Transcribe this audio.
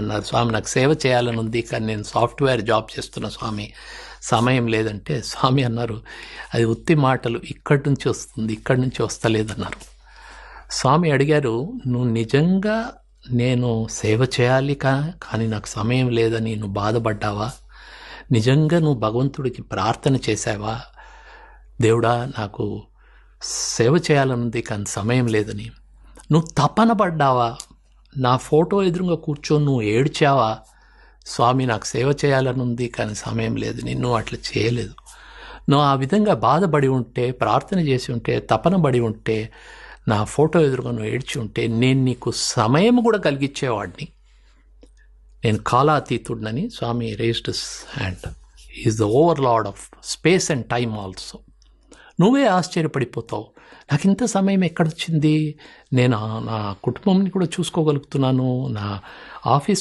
అన్నారు. స్వామి నాకు సేవ చేయాలని ఉంది, కానీ నేను సాఫ్ట్వేర్ జాబ్ చేస్తున్నా స్వామి, సమయం లేదంటే స్వామి అన్నారు, అది ఉత్తి మాటలు, ఇక్కడి నుంచి వస్తుంది, ఇక్కడి నుంచి వస్తలేదన్నారు. స్వామి అడిగారు, నువ్వు నిజంగా నేను సేవ చేయాలి కానీ నాకు సమయం లేదని నువ్వు బాధపడ్డావా? నిజంగా నువ్వు భగవంతుడికి ప్రార్థన చేశావా? దేవుడా నాకు సేవ చేయాలనుంది కానీ సమయం లేదని. నువ్వు తపన పడ్డావా? నా ఫోటో ఎదురుగా కూర్చొని నువ్వు ఏడ్చావా? స్వామి నాకు సేవ చేయాలనుంది కానీ సమయం లేదు. నువ్వు అట్లా చేయలేదు. నువ్వు ఆ విధంగా బాధపడి ఉంటే, ప్రార్థన చేసి ఉంటే, తపన పడి ఉంటే, నా ఫోటో ఎదురుగా నువ్వు ఏడ్చి ఉంటే, నేను నీకు సమయం కూడా కలిగించేవాడిని. నేను కాలాతీతుడినని Swami raised his hand. Is the overlord of space and time also. నువ్వే ఆశ్చర్యపడిపోతావు, నాకు ఇంత సమయం ఎక్కడొచ్చింది, నేను నా కుటుంబంని కూడా చూసుకోగలుగుతున్నాను, నా ఆఫీస్